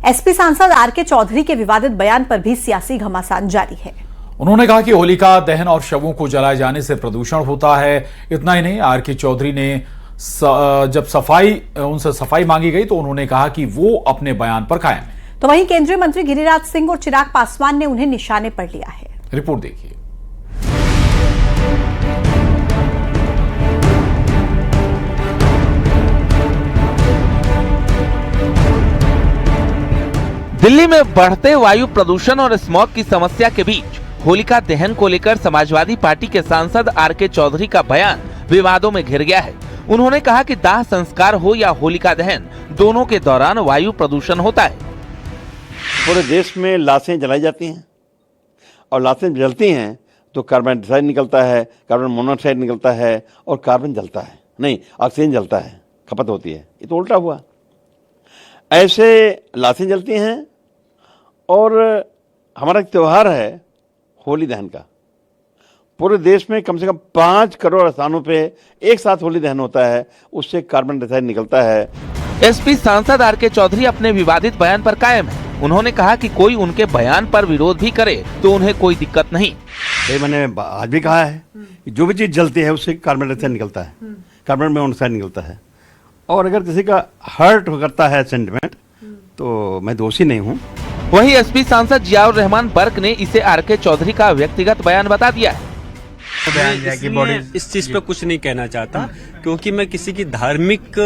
SP सांसद R K Chaudhary के विवादित बयान पर भी सियासी घमासान जारी है। उन्होंने कहा कि होलिका दहन और शवों को जलाए जाने से प्रदूषण होता है। इतना ही नहीं, आरके चौधरी ने जब उनसे सफाई मांगी गई तो उन्होंने कहा कि वो अपने बयान पर कायम है। तो वहीं केंद्रीय मंत्री गिरिराज सिंह और चिराग पासवान ने उन्हें निशाने पर लिया है। रिपोर्ट देखिए। दिल्ली में बढ़ते वायु प्रदूषण और स्मॉग की समस्या के बीच होलिका दहन को लेकर समाजवादी पार्टी के सांसद आरके चौधरी का बयान विवादों में घिर गया है। उन्होंने कहा कि दाह संस्कार हो या होलिका दहन, दोनों के दौरान वायु प्रदूषण होता है। पूरे देश में लाशें जलाई जाती हैं और लाशें जलती हैं तो कार्बन डाइऑक्साइड निकलता है, कार्बन मोनोऑक्साइड निकलता है और कार्बन जलता है, नहीं ऑक्सीजन जलता है, खपत होती है। ये तो उल्टा हुआ। ऐसे लाशें जलती हैं और हमारा एक त्यौहार है होली दहन का। पूरे देश में कम से कम 5 करोड़ स्थानों पे एक साथ होली दहन होता है, उससे कार्बन डाइऑक्साइड निकलता है। एसपी सांसद आरके चौधरी अपने विवादित बयान पर कायम है। उन्होंने कहा कि कोई उनके बयान पर विरोध भी करे तो उन्हें कोई दिक्कत नहीं। मैंने आज भी कहा है कि जो भी चीज जलती है उससे कार्बन डाइऑक्साइड निकलता है, कार्बन मोनोऑक्साइड निकलता है। और अगर किसी का हर्ट करता है सेंटिमेंट तो मैं दोषी नहीं हूँ। वहीं एसपी सांसद जियाउर रहमान बर्क ने इसे आरके चौधरी का व्यक्तिगत बयान बता दिया है। इस चीज पे कुछ नहीं कहना चाहता, क्योंकि मैं किसी की धार्मिक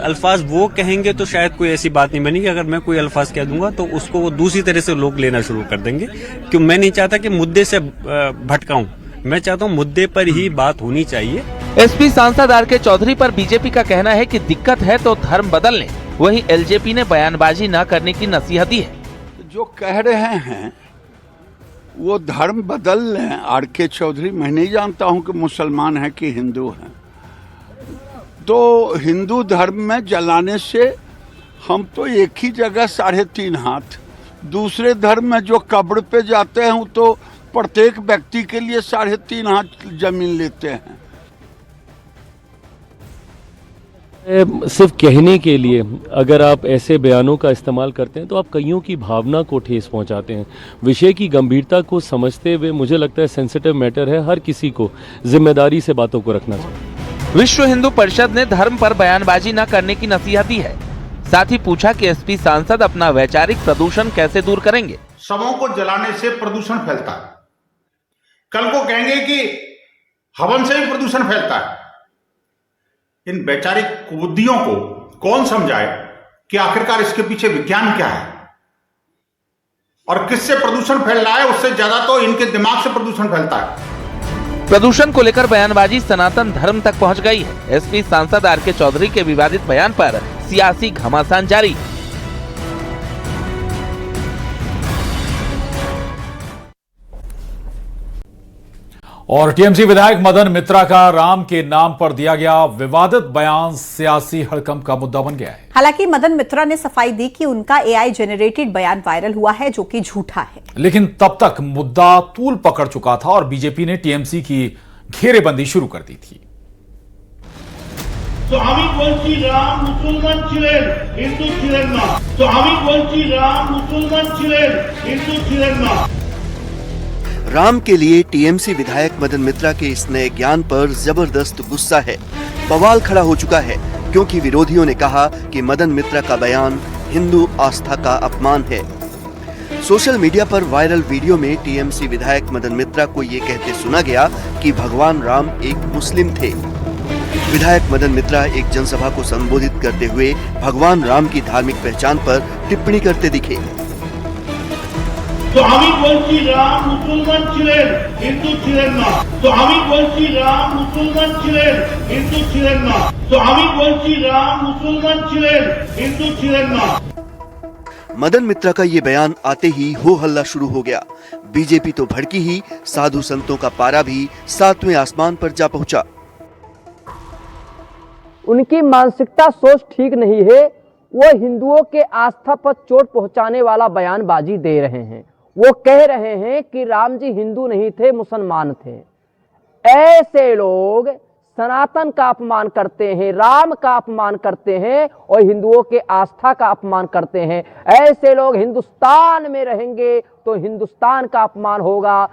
अल्फाज वो कहेंगे तो शायद कोई ऐसी बात नहीं बनेगी। अगर मैं कोई अल्फाज कह दूंगा तो उसको वो दूसरी तरह से लोग लेना शुरू कर देंगे। क्यों मैं नहीं चाहता कि मुद्दे से भटकाऊं, मैं चाहता हूं मुद्दे पर ही बात होनी चाहिए। एसपी सांसद आरके चौधरी पर बीजेपी का कहना है कि दिक्कत है तो धर्म बदल लें। वहीं एलजेपी ने बयानबाजी न करने की नसीहत दी है। जो कह रहे हैं वो धर्म बदल लें, आरके चौधरी मैं नहीं जानता हूं कि मुसलमान है कि हिंदू है। तो हिंदू धर्म में जलाने से हम तो एक ही जगह 3.5 हाथ, दूसरे धर्म में जो कब्र पे जाते हैं तो प्रत्येक व्यक्ति के लिए 3.5 हाथ जमीन लेते हैं। सिर्फ कहने के लिए अगर आप ऐसे बयानों का इस्तेमाल करते हैं तो आप कईयों की भावना को ठेस पहुंचाते हैं। विषय की गंभीरता को समझते हुए मुझे लगता है सेंसिटिव मैटर है, हर किसी को जिम्मेदारी से बातों को रखना चाहिए। विश्व हिंदू परिषद ने धर्म पर बयानबाजी न करने की नसीहत दी है। साथ ही पूछा कि एसपी सांसद अपना वैचारिक प्रदूषण कैसे दूर करेंगे। शवों को जलाने से प्रदूषण फैलता है, कल को कहेंगे कि हवन से भी प्रदूषण फैलता है। इन वैचारिक कुबुद्धियों को कौन समझाए कि आखिरकार इसके पीछे विज्ञान क्या है और किससे प्रदूषण फैल रहा है। उससे ज्यादा तो इनके दिमाग से प्रदूषण फैलता है। प्रदूषण को लेकर बयानबाजी सनातन धर्म तक पहुंच गई है। एसपी सांसद आरके चौधरी के विवादित बयान पर सियासी घमासान जारी। और टीएमसी विधायक मदन मित्रा का राम के नाम पर दिया गया विवादित बयान सियासी हड़कंप का मुद्दा बन गया है। हालांकि मदन मित्रा ने सफाई दी कि उनका एआई जेनरेटेड बयान वायरल हुआ है, जो कि झूठा है। लेकिन तब तक मुद्दा तूल पकड़ चुका था और बीजेपी ने टीएमसी की घेरेबंदी शुरू कर दी थी। तो আমি বলছি রাম মুসলমান ছিলেন, হিন্দু ছিলেন না। তো আমি বলছি রাম মুসলমান ছিলেন, হিন্দু ছিলেন না। राम के लिए टीएमसी विधायक मदन मित्रा के इस नए ज्ञान पर जबरदस्त गुस्सा है। बवाल खड़ा हो चुका है क्योंकि विरोधियों ने कहा कि मदन मित्रा का बयान हिंदू आस्था का अपमान है। सोशल मीडिया पर वायरल वीडियो में टीएमसी विधायक मदन मित्रा को ये कहते सुना गया कि भगवान राम एक मुस्लिम थे। विधायक मदन मित्रा एक जनसभा को संबोधित करते हुए भगवान राम की धार्मिक पहचान पर टिप्पणी करते दिखे। तो আমি বলছি রাম মুসলমান ছিলেন, হিন্দু ছিলেন না। তো আমি বলছি রাম মুসলমান ছিলেন, হিন্দু ছিলেন না। তো আমি বলছি রাম মুসলমান ছিলেন, হিন্দু ছিলেন না। मदन मित्रा का ये बयान आते ही हो हल्ला शुरू हो गया। बीजेपी तो भड़की ही, साधु संतों का पारा भी 7वें आसमान पर जा पहुंचा। उनकी मानसिकता सोच ठीक नहीं है। वो हिंदुओं के आस्था पर चोट पहुंचाने वाला बयानबाजी दे रहे हैं। वो कह रहे हैं कि राम जी हिंदू नहीं थे, मुसलमान थे। ऐसे लोग सनातन का अपमान करते हैं, राम का अपमान करते हैं और हिंदुओं के आस्था का अपमान करते हैं। ऐसे लोग हिंदुस्तान में रहेंगे तो हिंदुस्तान का अपमान होगा।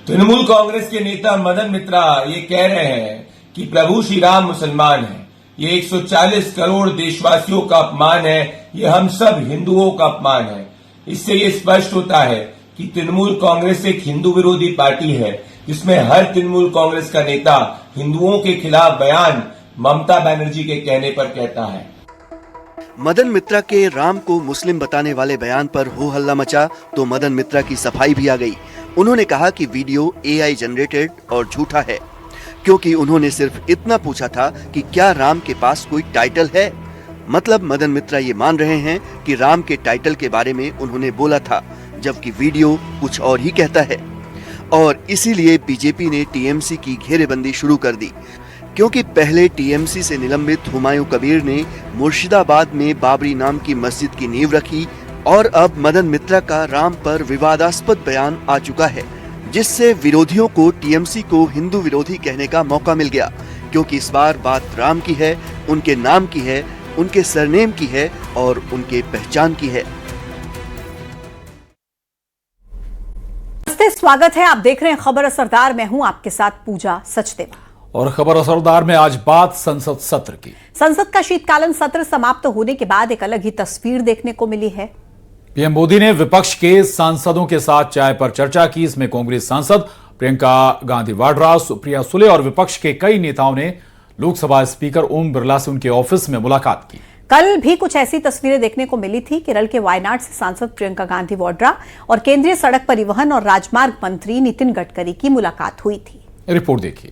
तृणमूल कांग्रेस के नेता मदन मित्रा ये कह रहे हैं कि प्रभु श्री राम मुसलमान है, ये 140 करोड़ देशवासियों का अपमान है, ये हम सब हिंदुओं का अपमान है। इससे ये स्पष्ट होता है कि तृणमूल कांग्रेस एक हिंदू विरोधी पार्टी है, जिसमें हर तृणमूल कांग्रेस का नेता हिंदुओं के खिलाफ बयान ममता बनर्जी के कहने पर कहता है। मदन मित्रा के राम को मुस्लिम बताने वाले बयान पर हो हल्ला मचा तो मदन मित्रा की सफाई भी आ गई। उन्होंने कहा कि वीडियो AI जनरेटेड और झूठा है, क्योंकि उन्होंने सिर्फ इतना पूछा था कि क्या राम के पास कोई टाइटल है। मतलब मदन मित्रा ये मान रहे हैं कि राम के टाइटल के बारे में उन्होंने बोला था, जबकि वीडियो कुछ और ही कहता है। और इसीलिए बीजेपी ने TMC की घेरेबंदी शुरू कर दी, क्योंकि पहले TMC से निलंबित हुमायूं कबीर ने मुर्शिदाबाद में बाबरी नाम की मस्जिद की नींव रखी और अब मदन मित्रा का राम पर विवादास्पद बयान आ चुका है, जिससे विरोधियों को TMC को हिंदू विरोधी कहने का मौका मिल गया, क्योंकि इस बार बात राम की है, उनके नाम की है, उनके सरनेम की है और उनके पहचान की है। स्वागत है, आप देख रहे हैं खबर असरदार। मैं हूं आपके साथ पूजा सचदेवा और खबर असरदार में आज बात संसद सत्र की। संसद का शीतकालीन सत्र समाप्त होने के बाद एक अलग ही तस्वीर देखने को मिली है। पीएम मोदी ने विपक्ष के सांसदों के साथ चाय पर चर्चा की। इसमें कांग्रेस सांसद प्रियंका गांधी वाड्रा, सुप्रिया सुले और विपक्ष के कई नेताओं ने लोकसभा स्पीकर ओम बिरला से उनके ऑफिस में मुलाकात की। कल भी कुछ ऐसी तस्वीरें देखने को मिली थी। केरल के वायनाड से सांसद प्रियंका गांधी वाड्रा और केंद्रीय सड़क परिवहन और राजमार्ग मंत्री नितिन गडकरी की मुलाकात हुई थी। रिपोर्ट देखिए।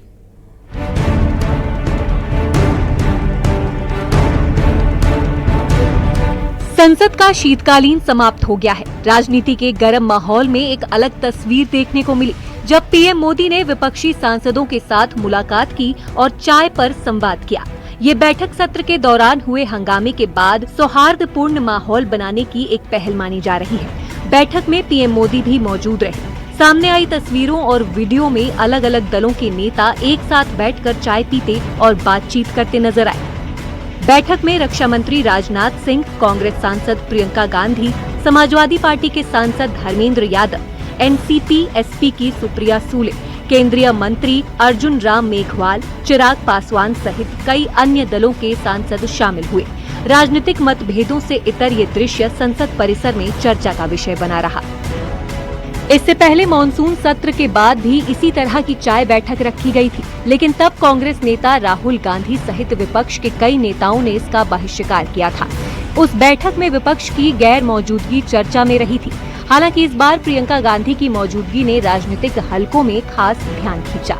संसद का शीतकालीन समाप्त हो गया है। राजनीति के गर्म माहौल में एक अलग तस्वीर देखने को मिली, जब पीएम मोदी ने विपक्षी सांसदों के साथ मुलाकात की और चाय पर संवाद किया। ये बैठक सत्र के दौरान हुए हंगामे के बाद सौहार्दपूर्ण माहौल बनाने की एक पहल मानी जा रही है। बैठक में पीएम मोदी भी मौजूद रहे। सामने आई तस्वीरों और वीडियो में अलग अलग दलों के नेता एक साथ बैठकर चाय पीते और बातचीत करते नजर आए। बैठक में रक्षा मंत्री राजनाथ सिंह, कांग्रेस सांसद प्रियंका गांधी, समाजवादी पार्टी के सांसद धर्मेंद्र यादव, एनसीपी एसपी की सुप्रिया सुले, केंद्रीय मंत्री अर्जुन राम मेघवाल, चिराग पासवान सहित कई अन्य दलों के सांसद शामिल हुए। राजनीतिक मतभेदों से इतर ये दृश्य संसद परिसर में चर्चा का विषय बना रहा। इससे पहले मॉनसून सत्र के बाद भी इसी तरह की चाय बैठक रखी गई थी, लेकिन तब कांग्रेस नेता राहुल गांधी सहित विपक्ष के कई नेताओं ने इसका बहिष्कार किया था। उस बैठक में विपक्ष की गैर मौजूदगी चर्चा में रही थी। हालांकि इस बार प्रियंका गांधी की मौजूदगी ने राजनीतिक हलकों में खास ध्यान खींचा।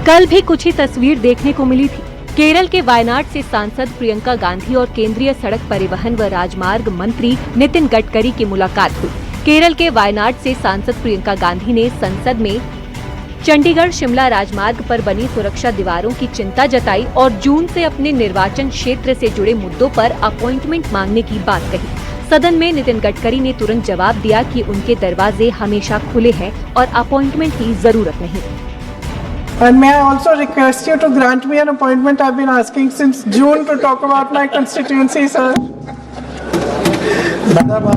कल भी कुछ ही तस्वीर देखने को मिली थी। केरल के वायनाड से सांसद प्रियंका गांधी और केंद्रीय सड़क परिवहन व राजमार्ग मंत्री नितिन गडकरी की मुलाकात हुई। केरल के वायनाड से सांसद प्रियंका गांधी ने संसद में चंडीगढ़ शिमला राजमार्ग पर बनी सुरक्षा दीवारों की चिंता जताई और जून से अपने निर्वाचन क्षेत्र से जुड़े मुद्दों पर अपॉइंटमेंट मांगने की बात कही। सदन में नितिन गडकरी ने तुरंत जवाब दिया कि उनके दरवाजे हमेशा खुले हैं और अपॉइंटमेंट की जरूरत नहीं। And may I also request you to grant me an appointment? I've been asking since June to talk about my constituency, sir. Madam,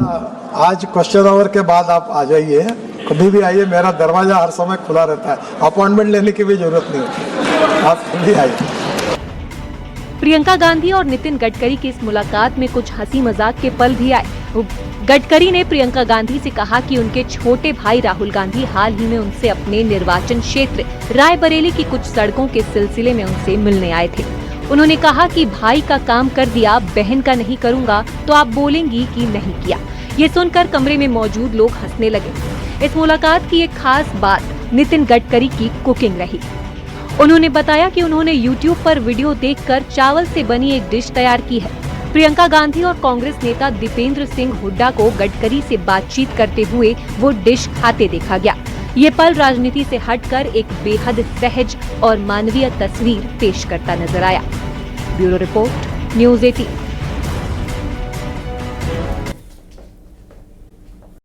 आज क्वेश्चन आवर के बाद आप आ जाइए, कभी भी आइए, मेरा दरवाजा हर समय खुला रहता है। अपॉइंटमेंट लेने की भी जरूरत नहीं होती, आप कभी आइए। प्रियंका गांधी और नितिन गडकरी की इस मुलाकात में कुछ हंसी मजाक के पल भी आए। गडकरी ने प्रियंका गांधी से कहा कि उनके छोटे भाई राहुल गांधी हाल ही में उनसे अपने निर्वाचन क्षेत्र रायबरेली की कुछ सड़कों के सिलसिले में उनसे मिलने आए थे। उन्होंने कहा कि भाई का काम कर दिया, बहन का नहीं करूंगा तो आप बोलेंगी कि नहीं किया। ये सुनकर कमरे में मौजूद लोग हंसने लगे। इस मुलाकात की एक खास बात नितिन गडकरी की कुकिंग रही। उन्होंने बताया कि उन्होंने YouTube पर वीडियो देखकर चावल से बनी एक डिश तैयार की है। प्रियंका गांधी और कांग्रेस नेता दीपेंद्र सिंह हुड्डा को गडकरी से बातचीत करते हुए वो डिश खाते देखा गया। ये पल राजनीति से हटकर एक बेहद सहज और मानवीय तस्वीर पेश करता नजर आया। Bureau report, news 18।